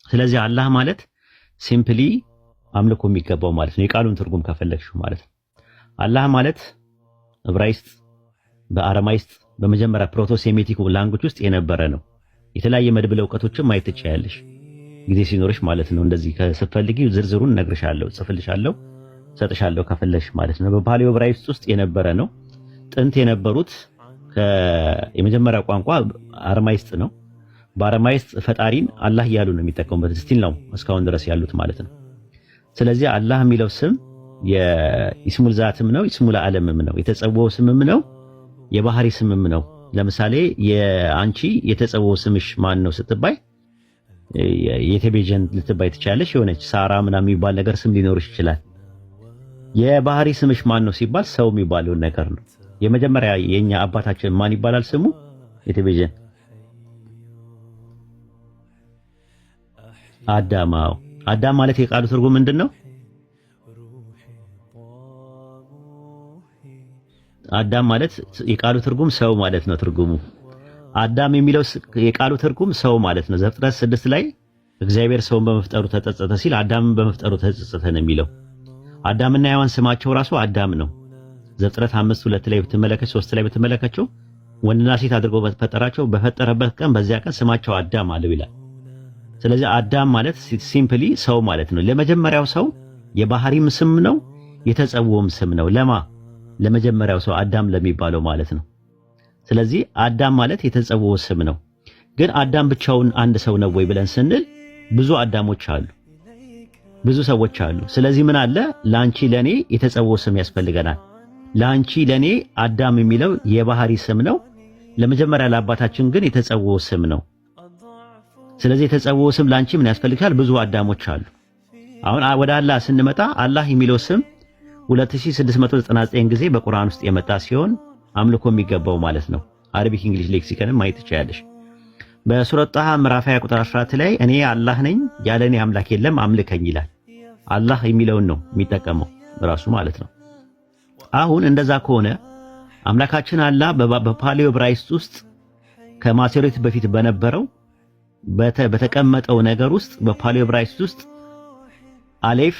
ስለዚህ አላህ ማለት ሲምፕሊ አምልኮ የሚገባው ማለት ነው። የቃሉን ትርጉም ከፈለግሽው ማለት ነው። አላህ ማለት ዕብራይስጥ በአረማይስጥ በመጀመሪያ ፕሮቶ ሴሜቲክ ላንጉጅ ውስጥ የነበረ ነው። የተለያየ መድብለ ዕውቀቶችን ማየት ትችያለሽ ጊዜ ሲኖርሽ ማለት ነው። እንደዚህ ከስፈልጊ ዝርዝሩን እነግርሻለሁ፣ ጽፍልሻለሁ፣ ሰጥሻለሁ ከፈለግሽ ማለት ነው። በፓሊዮ ዕብራይስጥ ውስጥ የነበረ ነው። ጥንት የነበሩት የመጀመሪያ ቋንቋ አረማይስጥ ነው። በአረማይስጥ ፈጣሪን አላህ እያሉ ነው የሚጠቀሙበት ስቲል ነው እስካሁን ድረስ ያሉት ማለት ነው። ስለዚህ አላህ የሚለው ስም የኢስሙል ዛትም ነው፣ ኢስሙል ዓለምም ነው፣ የተጸውዖ ስምም ነው፣ የባህሪ ስምም ነው። ለምሳሌ የአንቺ የተጸውዖ ስምሽ ማን ነው ስትባይ የቴቤጀን ልትባይ ትችላለሽ። የሆነች ሳራ ምናምን የሚባል ነገር ስም ሊኖርሽ ይችላል። የባህሪ ስምሽ ማን ነው ሲባል ሰው የሚባለውን ነገር ነው። የመጀመሪያ የኛ አባታችን ማን ይባላል ስሙ? የቴቤጀን አዳማው። አዳም ማለት የቃሉ ትርጉም ምንድነው? አዳም ማለት የቃሉ ትርጉም ሰው ማለት ነው። ትርጉሙ አዳም የሚለው የቃሉ ትርጉም ሰው ማለት ነው። ዘፍጥረት 6 ላይ እግዚአብሔር ሰውን በመፍጠሩ ተጸጸተ ሲል አዳምን በመፍጠሩ ተጸጸተ ነው የሚለው። አዳምና ሔዋን ስማቸው ራሱ አዳም ነው። ዘፍጥረት 5:2 ላይ ብትመለከች 3 ላይ ብትመለከቸው ወንድና ሴት አድርጎ በፈጠራቸው በፈጠረበት ቀን በዚያ ቀን ስማቸው አዳም አለው ይላል። ስለዚህ አዳም ማለት ሲምፕሊ ሰው ማለት ነው። ለመጀመሪያው ሰው የባህሪም ስም ነው፣ የተጸውዖም ስም ነው። ለመጀመሪያው ሰው አዳም ለሚባለው ማለት ነው። ስለዚህ አዳም ማለት የተጸውዖ ስም ነው። ግን አዳም ብቻውን አንድ ሰው ነው ወይ ብለን ስንል ብዙ አዳሞች አሉ፣ ብዙ ሰዎች አሉ። ስለዚህ ምን አለ? ላንቺ ለኔ የተጸውዖ ስም ያስፈልገናል። ላንቺ ለኔ አዳም የሚለው የባህሪ ስም ነው። ለመጀመሪያ ለአባታችን ግን የተጸውዖ ስም ነው። ስለዚህ የተጸውዖ ስም ላንቺ ምን ያስፈልጋል? ብዙ አዳሞች አሉ። አሁን ወደ አላህ ስንመጣ አላህ የሚለው ስም 2699 ጊዜ በቁርአን ውስጥ የመጣ ሲሆን አምልኮ የሚገባው ማለት ነው። አረቢክ እንግሊሽ ሌክሲከንም ማየት ትችያለሽ። በሱረቱ ጣሃ ምዕራፍ 20 ቁጥር 14 ላይ እኔ አላህ ነኝ ያለኔ አምላክ የለም አምልከኝ ይላል። አላህ የሚለውን ነው የሚጠቀመው ራሱ ማለት ነው። አሁን እንደዛ ከሆነ አምላካችን አላህ በፓሊዮ ዕብራይስጥ ውስጥ ከማሴሪት በፊት በነበረው በተቀመጠው ነገር ውስጥ በፓሊዮ ዕብራይስጥ ውስጥ አሌፍ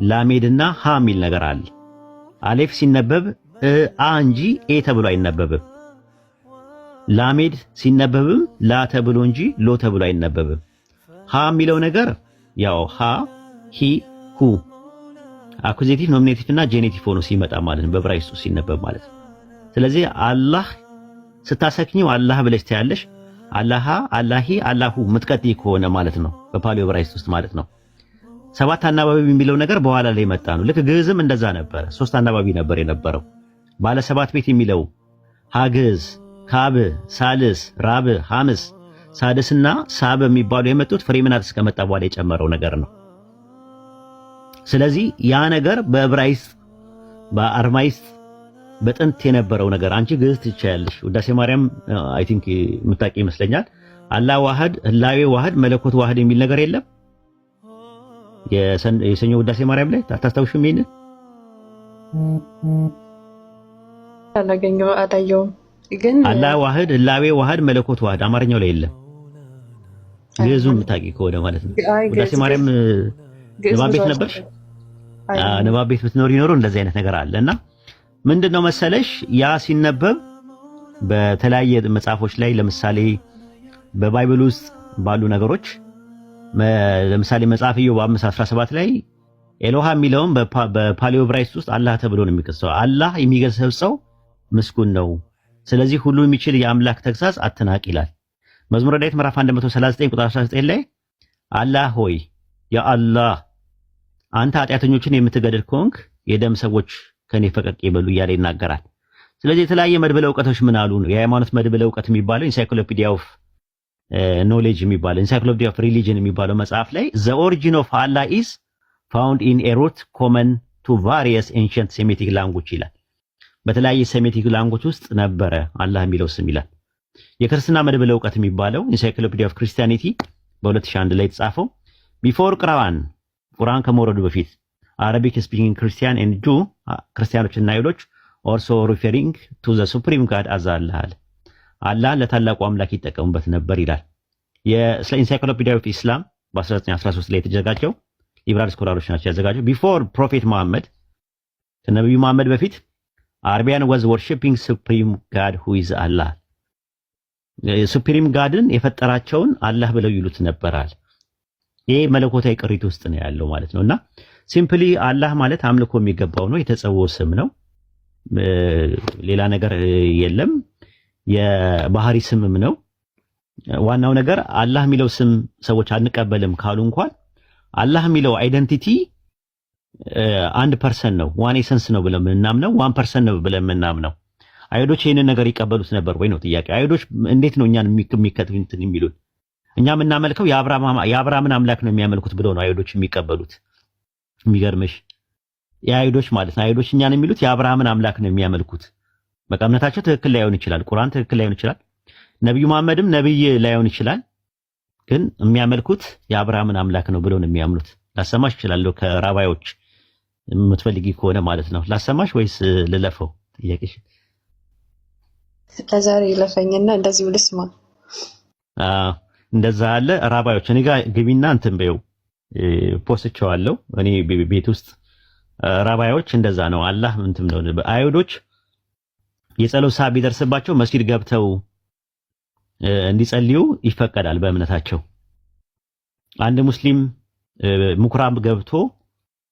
ላሜድና ሃ የሚል ነገር አለ። አሌፍ ሲነበብ አ እንጂ ኤ ተብሎ አይነበብም። ላሜድ ሲነበብም ላ ተብሎ እንጂ ሎ ተብሎ አይነበብም። ሃ የሚለው ነገር ያው ሃ ሂ ሁ አኩዜቲቭ ኖሚኔቲቭ እና ጄኔቲቭ ሆኖ ሲመጣ ማለት ነው በዕብራይስጡ ሲነበብ ማለት ነው። ስለዚህ አላህ ስታሰክኚው አላህ ብለሽ ታያለሽ። አላሃ አላሂ አላሁ ምትቀጥይ ከሆነ ማለት ነው በፓሊዮ ዕብራይስጥ ውስጥ ማለት ነው። ሰባት አናባቢ የሚለው ነገር በኋላ ላይ መጣ ነው። ልክ ግዕዝም እንደዛ ነበር። 3 አናባቢ ነበር የነበረው። ባለ 7 ቤት የሚለው ሀግዝ፣ ካብ፣ ሳልስ፣ ራብ፣ ሐምስ፣ ሳድስና ሳብ የሚባሉ የመጡት ፍሬምናት እስከመጣ በኋላ የጨመረው ነገር ነው። ስለዚህ ያ ነገር በዕብራይስጥ በአርማይስጥ በጥንት የነበረው ነገር አንቺ ግዕዝ ትችያለሽ። ውዳሴ ማርያም አይ ቲንክ የምታውቂ ይመስለኛል። አላህ ዋህድ፣ ህላዌ ዋህድ፣ መለኮት ዋህድ የሚል ነገር የለም የሰኞ ውዳሴ ማርያም ላይ ታስታውሽም? ይሄን አላየሁም ግን አላህ ዋህድ፣ ህላዌ ዋህድ፣ መለኮት ዋህድ አማርኛው ላይ የለም። ግዕዙን የምታውቂ ከሆነ ማለት ነው። ውዳሴ ማርያም ንባብ ቤት ነበርሽ? ንባብ ቤት ብትኖር ይኖሩ እንደዚህ አይነት ነገር አለና ምንድነው መሰለሽ ያ ሲነበብ በተለያየ መጽሐፎች ላይ ለምሳሌ በባይብል ውስጥ ባሉ ነገሮች ለምሳሌ መጽሐፍ ኢዮብ 5:17 ላይ ኤሎሃ የሚለውን በፓሊዮ ዕብራይስጥ ውስጥ አላህ ተብሎ ነው የሚከሰው። አላህ የሚገሰጸው ምስጉን ነው። ስለዚህ ሁሉ የሚችል የአምላክ ተግሳጽ አትናቅ ይላል። መዝሙረ ዳዊት ምዕራፍ 139 ቁጥር 19 ላይ አላህ ሆይ ያ አላህ አንተ ኃጢአተኞችን የምትገድል ከሆንክ የደም ሰዎች ከኔ ፈቀቅ ይበሉ እያለ ይናገራል። ስለዚህ የተለያየ መድብለ ዕውቀቶች ምን አሉ ነው የሃይማኖት መድብለ ዕውቀት የሚባለው ኢንሳይክሎፒዲያ ኦፍ ኖሌጅ የሚባለው ኢንሳይክሎፒዲያ ኦፍ ሪሊጅን የሚባለው መጽሐፍ ላይ ዘ ኦሪጂን ኦፍ አላህ ኢዝ ፋውንድ ኢን ኤ ሩት ኮመን ቱ ቫሪየስ ኤንሸንት ሴሜቲክ ላንጉጅ ይላል። በተለያየ ሴሜቲክ ላንጉጅ ውስጥ ነበረ አላህ የሚለው ስም ይላል። የክርስትና መድብለ ዕውቀት የሚባለው ኢንሳይክሎፒዲያ ኦፍ ክርስቲያኒቲ በ2001 ላይ የተጻፈው ቢፎር ቁርአን ከመውረዱ በፊት አረቢክ ስፒኪንግ ክርስቲያን ኤንድ ጁ ክርስቲያኖችና አይሁዶች ኦልሶ ሪፈሪንግ ቱ ዘ ሱፕሪም ጋድ አዝ አላህ ለታላቁ አምላክ ይጠቀሙበት ነበር ይላል። የኢንሳይክሎፒዲያ ኦፍ ኢስላም በ1913 ላይ የተዘጋጀው ሊበራል ስኮላሮች ናቸው ያዘጋጀው። ቢፎር ፕሮፌት መሐመድ ከነብዩ መሐመድ በፊት አረቢያን was worshiping supreme god who is Allah ሱፕሪም ጋድን የፈጠራቸውን አላህ ብለው ይሉት ነበራል። ይሄ መለኮታዊ ቅሪት ውስጥ ነው ያለው ማለት ነውና ሲምፕሊ አላህ ማለት አምልኮ የሚገባው ነው፣ የተጸውዖ ስም ነው፣ ሌላ ነገር የለም፣ የባህሪ ስምም ነው። ዋናው ነገር አላህ የሚለው ስም ሰዎች አንቀበልም ካሉ እንኳን አላህ የሚለው አይደንቲቲ አንድ ፐርሰን ነው፣ ዋን ኤሰንስ ነው ብለን የምናምነው፣ ዋን ፐርሰን ነው ብለን የምናምነው። አይሁዶች ይሄንን ነገር ይቀበሉት ነበር ወይ ነው ጥያቄ። አይሁዶች እንዴት ነው እኛን የሚከተሉት የሚሉት? እኛ የምናመልከው የአብርሃምን አምላክ ነው የሚያመልኩት ብለው ነው አይሁዶች የሚቀበሉት። የሚገርምሽ የአይሁዶች ማለት ነው አይሁዶች እኛን የሚሉት የአብርሃምን አምላክ ነው የሚያመልኩት። በቃ እምነታቸው ትክክል ላይሆን ይችላል፣ ቁርአን ትክክል ላይሆን ይችላል፣ ነብዩ መሐመድም ነብይ ላይሆን ይችላል፣ ግን የሚያመልኩት የአብርሃምን አምላክ ነው ብለው ነው የሚያምኑት። ላሰማሽ እችላለሁ ከራባዮች የምትፈልጊ ከሆነ ማለት ነው። ላሰማሽ ወይስ ልለፈው ጥያቄሽ? ለዛሬ ይለፈኝና እንደዚህ ልስማ። እንደዛ አለ ራባዮች እኔ ጋር ግቢና እንትን በይው ፖስትቸዋለሁ እኔ ቤት ውስጥ ራባዮች እንደዛ ነው። አላህ እንትን ነው። አይሁዶች የጸሎት ሰዓት ቢደርስባቸው መስጊድ ገብተው እንዲጸልዩ ይፈቀዳል በእምነታቸው። አንድ ሙስሊም ምኩራብ ገብቶ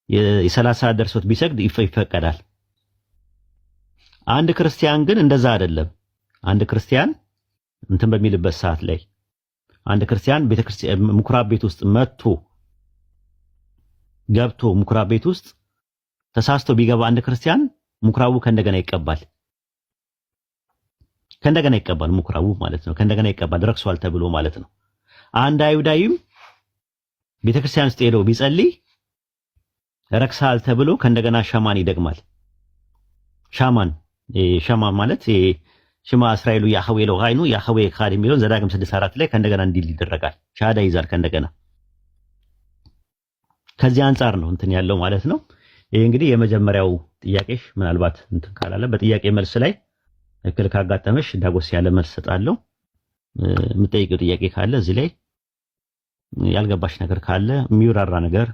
የ30 ሰዓት ደርሶት ቢሰግድ ይፈቀዳል። አንድ ክርስቲያን ግን እንደዛ አይደለም። አንድ ክርስቲያን እንትን በሚልበት ሰዓት ላይ አንድ ክርስቲያን ቤተክርስቲያን ምኩራብ ቤት ውስጥ መጥቶ ገብቶ ምኩራብ ቤት ውስጥ ተሳስቶ ቢገባ አንድ ክርስቲያን ምኩራቡ ከእንደገና ይቀባል። ከእንደገና ይቀባል ምኩራቡ ማለት ነው። ከእንደገና ይቀባል ረክሷል ተብሎ ማለት ነው። አንድ አይሁዳዊም ቤተክርስቲያን ውስጥ ሄዶ ቢጸልይ ረክሳል ተብሎ ከእንደገና ሻማን ይደግማል። ሻማን ማለት ሽማ እስራኤሉ ያህዌ ለጋይኑ ያህዌ ካድ የሚለው ዘዳግም 6:4 ላይ ከእንደገና እንዲል ይደረጋል። ሻሃዳ ይዛል ከእንደገና። ከዚህ አንፃር ነው እንትን ያለው ማለት ነው። ይሄ እንግዲህ የመጀመሪያው ጥያቄሽ ምናልባት እንትን ካላለ በጥያቄ መልስ ላይ እክል ካጋጠመሽ ዳጎስ ያለ መልስ ሰጣለሁ። የምጠይቀው ጥያቄ ካለ እዚህ ላይ ያልገባሽ ነገር ካለ የሚወራራ ነገር